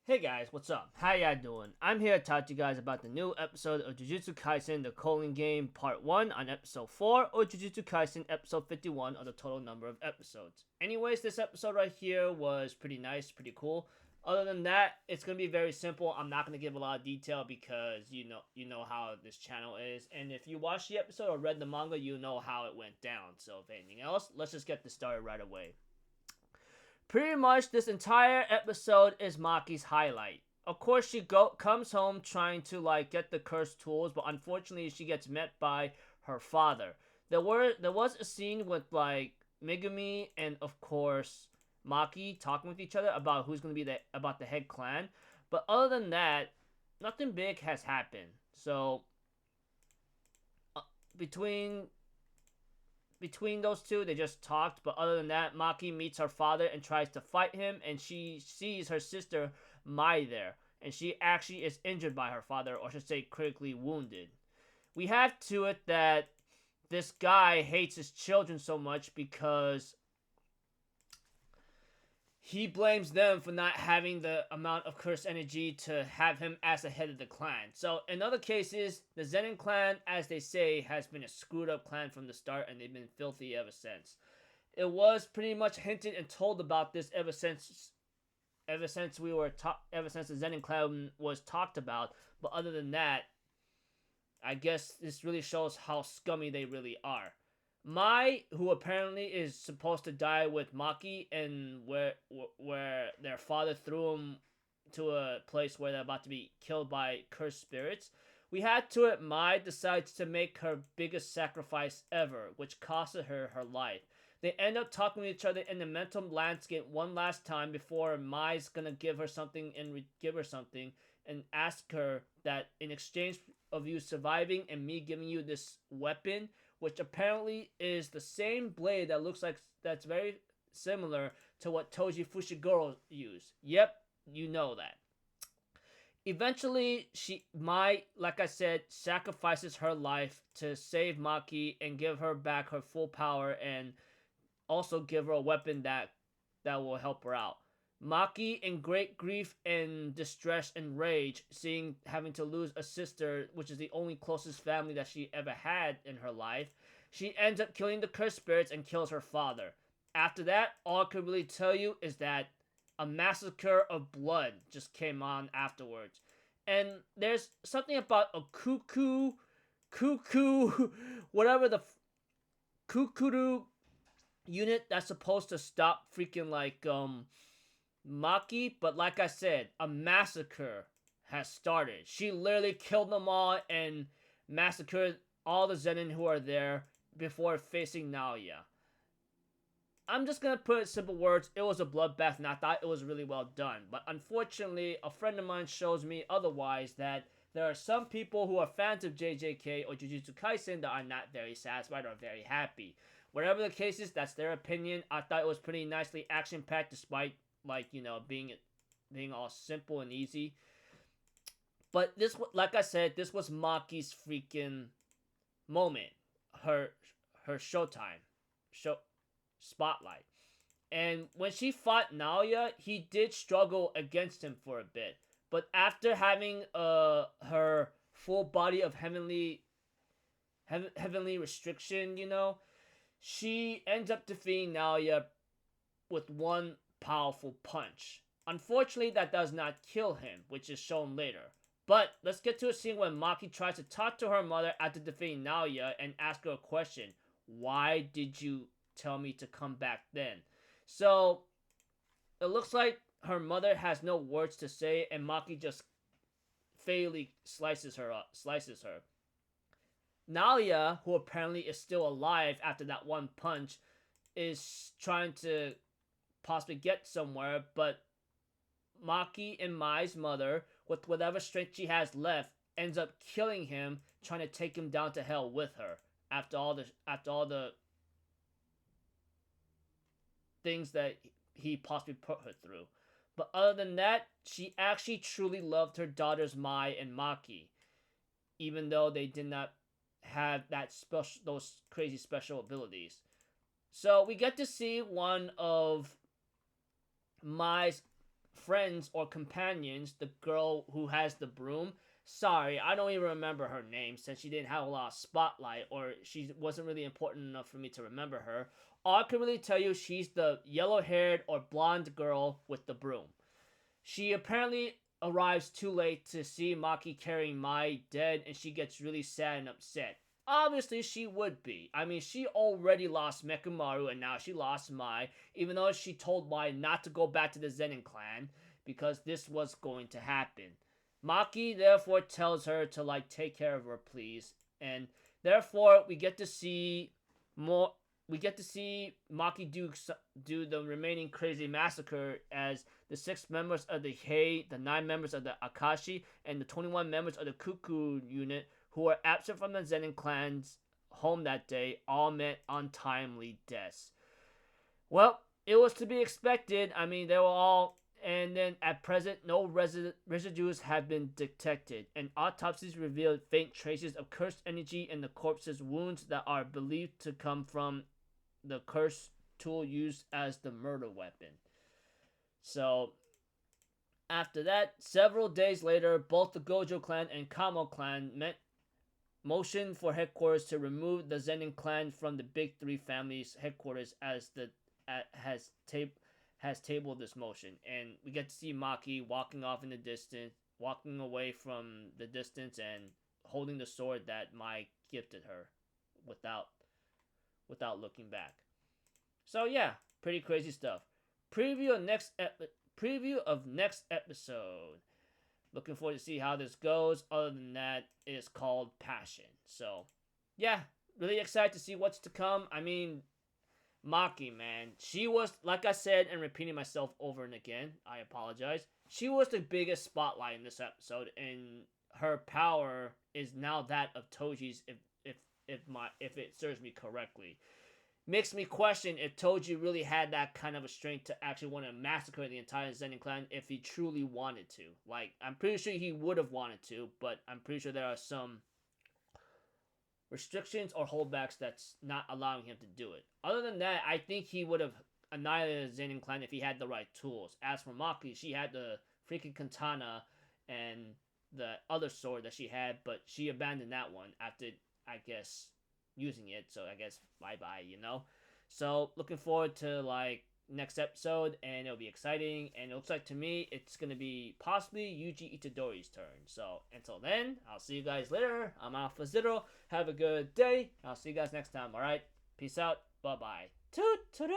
Hey guys, what's up? How y'all doing? I'm here to talk to you guys about the new episode of Jujutsu Kaisen, the Colon Game Part 1 on episode 4, or Jujutsu Kaisen episode 51 of the total number of episodes. Anyways, this episode right here was pretty nice, pretty cool. Other than that, it's gonna be very simple. I'm not gonna give a lot of detail because you know how this channel is, and if you watched the episode or read the manga, you know how it went down. So if anything else, let's just get this started right away. Pretty much this entire episode is Maki's highlight. Of course, she comes home trying to get the cursed tools, but unfortunately, she gets met by her father. There was a scene with Megumi and of course Maki talking with each other about who's going to be the head clan, but other than that, nothing big has happened. So uh, between between those two, they just talked. But other than that, Maki meets her father and tries to fight him, and she sees her sister Mai there, and she actually is injured by her father, or I should say, critically wounded. We have to it that this guy hates his children so much because he blames them for not having the amount of cursed energy to have him as the head of the clan. So in other cases, the Zenin clan, as they say, has been a screwed up clan from the start, and they've been filthy ever since. It was pretty much hinted and told about this ever since the Zenin clan was talked about. But other than that, I guess this really shows how scummy they really are. Mai, who apparently is supposed to die with Maki, and where their father threw him to a place where they're about to be killed by cursed spirits. We had to it. Mai decides to make her biggest sacrifice ever, which costed her her life. They end up talking to each other in the mental landscape one last time before Mai's gonna give her something and ask her that in exchange of you surviving and me giving you this weapon, which apparently is the same blade that looks like that's very similar to what Toji Fushiguro used. Yep, you know that. Eventually, like I said, sacrifices her life to save Maki and give her back her full power, and also give her a weapon that will help her out. Maki, in great grief and distress and rage, seeing having to lose a sister, which is the only closest family that she ever had in her life, she ends up killing the cursed spirits and kills her father. After that, all I could really tell you is that a massacre of blood just came on afterwards. And there's something about a cuckoo, whatever the kukuru unit that's supposed to stop freaking Maki, but like I said, a massacre has started. She literally killed them all and massacred all the Zenin who are there before facing Naoya. I'm just gonna put it in simple words. It was a bloodbath, and I thought it was really well done. But unfortunately, a friend of mine shows me otherwise, that there are some people who are fans of JJK or Jujutsu Kaisen that are not very satisfied or very happy. Whatever the case is, that's their opinion. I thought it was pretty nicely action packed, despite being all simple and easy. But this, like I said, this was Maki's freaking moment, her showtime, show spotlight. And when she fought Naoya, he did struggle against him for a bit. But after having her full body of heavenly restriction, she ends up defeating Naoya with one powerful punch. Unfortunately, that does not kill him, which is shown later. But let's get to a scene when Maki tries to talk to her mother after defeating Naoya and ask her a question. Why did you tell me to come back then? So it looks like her mother has no words to say, and Maki just fatally slices her. Naoya, who apparently is still alive after that one punch, is trying to possibly get somewhere, but Maki and Mai's mother, with whatever strength she has left, ends up killing him, trying to take him down to hell with her. After all the things that he possibly put her through. But other than that, she actually truly loved her daughters Mai and Maki, even though they did not have those crazy special abilities. So we get to see one of Mai's friends or companions, the girl who has the broom. Sorry, I don't even remember her name since she didn't have a lot of spotlight, or she wasn't really important enough for me to remember her. All I can really tell you, she's the yellow-haired or blonde girl with the broom. She apparently arrives too late to see Maki carrying Mai dead, and she gets really sad and upset. Obviously, she would be. I mean, she already lost Mekumaru, and now she lost Mai, even though she told Mai not to go back to the Zenin clan, because this was going to happen. Maki therefore tells her to, like, take care of her, please. And therefore, we get to see more. We get to see Maki do the remaining crazy massacre as the 6 members of the Hei, the 9 members of the Akashi, and the 21 members of the Kuku unit who were absent from the Zenin clan's home that day all met untimely deaths. Well, it was to be expected. I mean, they were all. And then at present, no residues have been detected, and autopsies revealed faint traces of cursed energy in the corpse's wounds that are believed to come from the cursed tool used as the murder weapon. So, after that, several days later, both the Gojo clan and Kamo clan motioned for headquarters to remove the Zenin clan from the Big Three families' headquarters as has tabled this motion, and we get to see Maki walking off in the distance, walking away from the distance, and holding the sword that Mai gifted her, without looking back. So yeah, pretty crazy stuff. Preview of next episode. Looking forward to see how this goes. Other than that, it is called Passion. So yeah, really excited to see what's to come. I mean, Maki, man, she was, like I said, and repeating myself over and again, I apologize. She was the biggest spotlight in this episode, and her power is now that of Toji's. If it serves me correctly, makes me question if Toji really had that kind of a strength to actually want to massacre the entire Zenin clan if he truly wanted to. Like, I'm pretty sure he would have wanted to, but I'm pretty sure there are some restrictions or holdbacks that's not allowing him to do it. Other than that, I think he would have annihilated the Zenin clan if he had the right tools. As for Maki, she had the freaking katana and the other sword that she had, but she abandoned that one after, I guess, using it. So I guess bye-bye, you know? So looking forward to, like, next episode, and it'll be exciting, and it looks like to me it's gonna be possibly Yuji Itadori's turn. So until then, I'll see you guys later. I'm Alpha Zero. Have a good day. I'll see you guys next time. All right, peace out. Bye bye. Toot toot.